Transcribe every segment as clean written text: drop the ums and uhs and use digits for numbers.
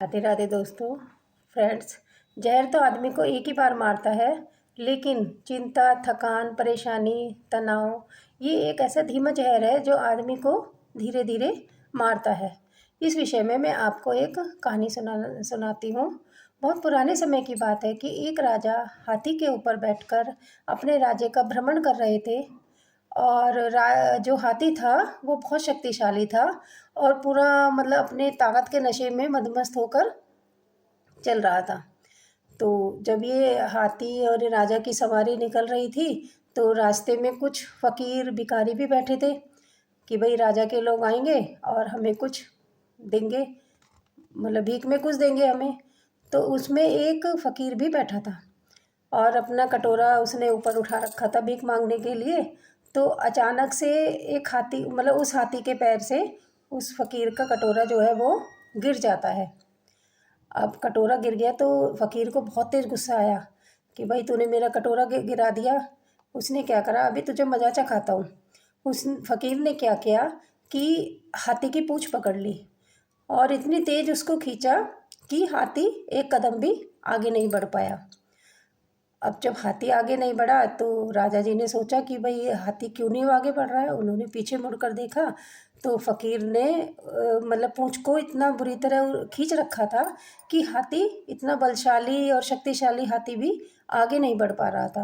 राधे राधे दोस्तों। फ्रेंड्स, जहर तो आदमी को एक ही बार मारता है, लेकिन चिंता, थकान, परेशानी, तनाव ये एक ऐसा धीमा जहर है जो आदमी को धीरे धीरे मारता है। इस विषय में मैं आपको एक कहानी सुनाती हूँ। बहुत पुराने समय की बात है कि एक राजा हाथी के ऊपर बैठकर अपने राज्य का भ्रमण कर रहे थे। और जो हाथी था वो बहुत शक्तिशाली था और पूरा मतलब अपने ताकत के नशे में मदमस्त होकर चल रहा था। तो जब ये हाथी और राजा की सवारी निकल रही थी तो रास्ते में कुछ फ़कीर भिखारी भी बैठे थे कि भाई राजा के लोग आएंगे और हमें कुछ देंगे, मतलब भीख में कुछ देंगे हमें। तो उसमें एक फ़कीर भी बैठा था और अपना कटोरा उसने ऊपर उठा रखा था भीख मांगने के लिए। तो अचानक से एक हाथी, मतलब उस हाथी के पैर से उस फ़कीर का कटोरा जो है वो गिर जाता है। अब कटोरा गिर गया तो फ़कीर को बहुत तेज़ गुस्सा आया कि भाई तूने मेरा कटोरा गिरा दिया। उसने क्या करा, अभी तुझे मजा चखाता हूँ। उस फ़कीर ने क्या किया कि हाथी की पूँछ पकड़ ली और इतनी तेज़ उसको खींचा कि हाथी एक कदम भी आगे नहीं बढ़ पाया। अब जब हाथी आगे नहीं बढ़ा तो राजा जी ने सोचा कि भाई ये हाथी क्यों नहीं आगे बढ़ रहा है। उन्होंने पीछे मुड़कर देखा तो फ़कीर ने मतलब पूँछ को इतना बुरी तरह खींच रखा था कि हाथी, इतना बलशाली और शक्तिशाली हाथी भी आगे नहीं बढ़ पा रहा था।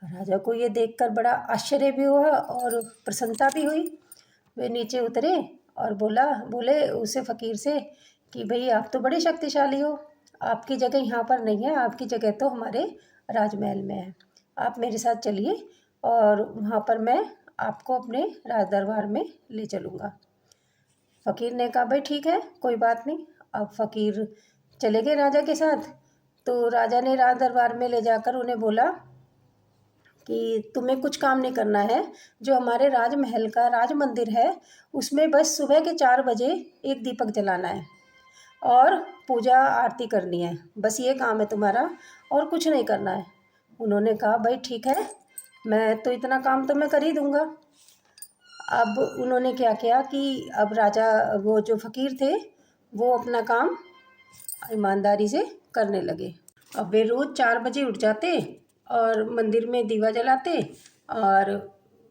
राजा को ये देखकर बड़ा आश्चर्य भी हुआ और प्रसन्नता भी हुई। वे नीचे उतरे और बोले उसे फ़कीर से कि भाई आप तो बड़े शक्तिशाली हो, आपकी जगह यहाँ पर नहीं है, आपकी जगह तो हमारे राजमहल में है। आप मेरे साथ चलिए और वहाँ पर मैं आपको अपने राज दरबार में ले चलूँगा। फ़कीर ने कहा भाई ठीक है, कोई बात नहीं। अब फ़कीर चले गए राजा के साथ। तो राजा ने राज दरबार में ले जाकर उन्हें बोला कि तुम्हें कुछ काम नहीं करना है। जो हमारे राजमहल का राज मंदिर है उसमें बस सुबह के 4 बजे एक दीपक जलाना है और पूजा आरती करनी है, बस ये काम है तुम्हारा और कुछ नहीं करना है। उन्होंने कहा भाई ठीक है, मैं तो इतना काम तो मैं कर ही दूंगा। अब उन्होंने क्या किया कि अब राजा, वो जो फ़कीर थे वो अपना काम ईमानदारी से करने लगे। अब वे रोज़ 4 बजे उठ जाते और मंदिर में दीवा जलाते और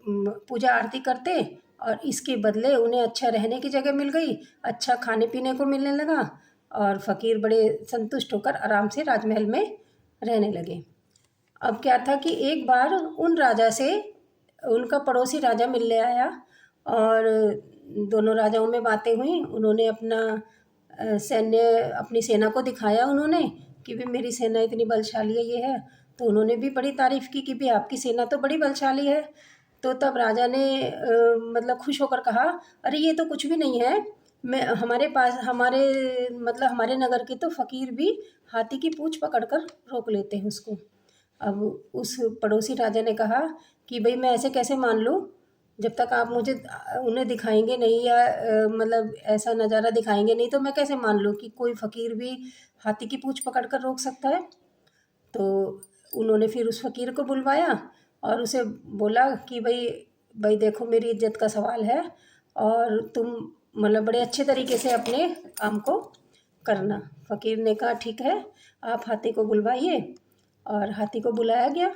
पूजा आरती करते और इसके बदले उन्हें अच्छा रहने की जगह मिल गई, अच्छा खाने पीने को मिलने लगा और फ़कीर बड़े संतुष्ट होकर आराम से राजमहल में रहने लगे। अब क्या था कि एक बार उन राजा से उनका पड़ोसी राजा मिलने आया और दोनों राजाओं में बातें हुई। उन्होंने अपना सैन्य, अपनी सेना को दिखाया उन्होंने कि भी मेरी सेना इतनी बलशाली है, ये है। तो उन्होंने भी बड़ी तारीफ़ की कि भी आपकी सेना तो बड़ी बलशाली है। तो तब राजा ने मतलब खुश होकर कहा, अरे ये तो कुछ भी नहीं है, मैं हमारे पास हमारे मतलब हमारे नगर के तो फ़कीर भी हाथी की पूँछ पकड़कर रोक लेते हैं उसको। अब उस पड़ोसी राजा ने कहा कि भाई मैं ऐसे कैसे मान लूँ, जब तक आप मुझे उन्हें दिखाएंगे नहीं या मतलब ऐसा नज़ारा दिखाएंगे नहीं तो मैं कैसे मान लूँ कि कोई फ़कीर भी हाथी की पूँछ पकड़ कर रोक सकता है। तो उन्होंने फिर उस फ़कीर को बुलवाया और उसे बोला कि भाई भाई देखो मेरी इज्जत का सवाल है और तुम मतलब बड़े अच्छे तरीके से अपने काम को करना। फ़कीर ने कहा ठीक है, आप हाथी को बुलवाइए और हाथी को बुलाया गया।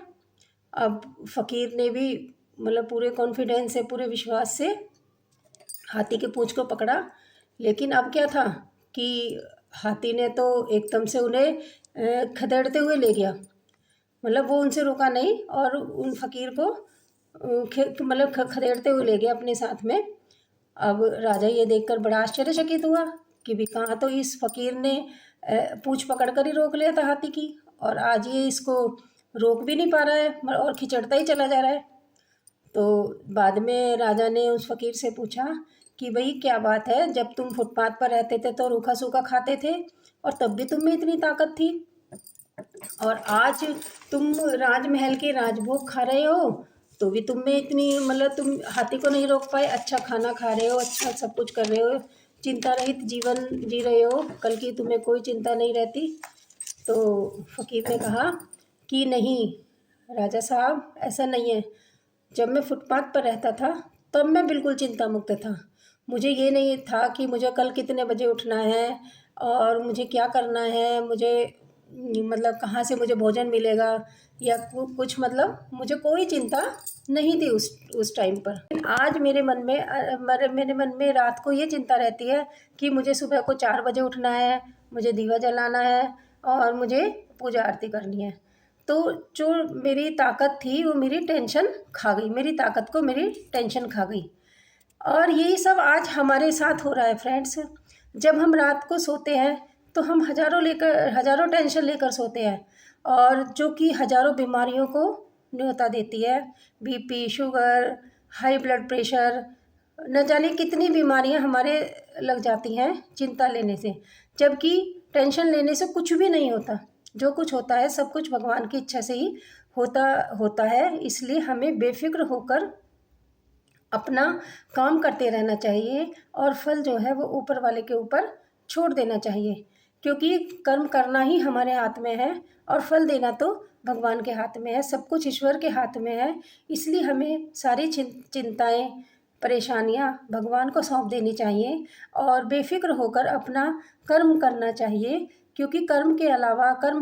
अब फ़कीर ने भी मतलब पूरे कॉन्फिडेंस से, पूरे विश्वास से हाथी के पूँछ को पकड़ा। लेकिन अब क्या था कि हाथी ने तो एकदम से उन्हें खदेड़ते हुए ले गया, मतलब वो उनसे रुका नहीं और उन फ़कीर को मतलब खदेड़ते हुए ले गया अपने साथ में। अब राजा ये देखकर बड़ा आश्चर्यचकित हुआ कि भी कहाँ तो इस फ़कीर ने पूँछ पकड़ कर ही रोक लिया था हाथी की और आज ये इसको रोक भी नहीं पा रहा है और खिंचड़ता ही चला जा रहा है। तो बाद में राजा ने उस फ़कीर से पूछा कि भाई क्या बात है, जब तुम फुटपाथ पर रहते थे तो रूखा सूखा खाते थे और तब भी तुम में इतनी ताकत थी और आज तुम राजमहल के राजभोग खा रहे हो तो भी तुम में इतनी, मतलब तुम हाथी को नहीं रोक पाए, अच्छा खाना खा रहे हो, अच्छा सब कुछ कर रहे हो, चिंता रहित जीवन जी रहे हो, कल की तुम्हें कोई चिंता नहीं रहती। तो फ़कीर ने कहा कि नहीं राजा साहब, ऐसा नहीं है। जब मैं फुटपाथ पर रहता था तब मैं बिल्कुल चिंता मुक्त था। मुझे ये नहीं था कि मुझे कल कितने बजे उठना है और मुझे क्या करना है, मुझे मतलब कहाँ से मुझे भोजन मिलेगा या कुछ, मतलब मुझे कोई चिंता नहीं थी उस टाइम पर। आज मेरे मन में मेरे मन में रात को ये चिंता रहती है कि मुझे सुबह को 4 बजे उठना है, मुझे दिया जलाना है और मुझे पूजा आरती करनी है। तो जो मेरी ताकत थी वो मेरी टेंशन खा गई, मेरी ताकत को मेरी टेंशन खा गई। और यही सब आज हमारे साथ हो रहा है फ्रेंड्स। जब हम रात को सोते हैं तो हम हज़ारों टेंशन लेकर सोते हैं, और जो कि हज़ारों बीमारियों को न्योता देती है। BP, sugar, high blood pressure, न जाने कितनी बीमारियां हमारे लग जाती हैं चिंता लेने से। जबकि टेंशन लेने से कुछ भी नहीं होता, जो कुछ होता है सब कुछ भगवान की इच्छा से ही होता होता है। इसलिए हमें बेफिक्र होकर अपना काम करते रहना चाहिए, और फल जो है वो ऊपर वाले के ऊपर छोड़ देना चाहिए, क्योंकि कर्म करना ही हमारे हाथ में है और फल देना तो भगवान के हाथ में है, सब कुछ ईश्वर के हाथ में है। इसलिए हमें सारी चिंताएं, परेशानियां भगवान को सौंप देनी चाहिए और बेफिक्र होकर अपना कर्म करना चाहिए, क्योंकि कर्म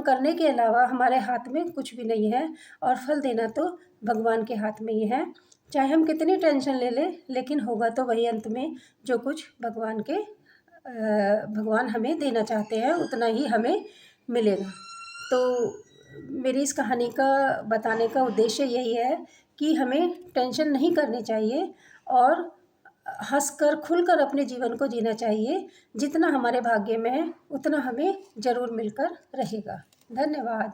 करने के अलावा हमारे हाथ में कुछ भी नहीं है, और फल देना तो भगवान के हाथ में ही है। चाहे हम कितनी टेंशन ले लें, लेकिन होगा तो वही अंत में जो कुछ भगवान हमें देना चाहते हैं उतना ही हमें मिलेगा। तो मेरी इस कहानी का बताने का उद्देश्य यही है कि हमें टेंशन नहीं करनी चाहिए और हंसकर खुलकर अपने जीवन को जीना चाहिए। जितना हमारे भाग्य में है उतना हमें ज़रूर मिलकर रहेगा। धन्यवाद।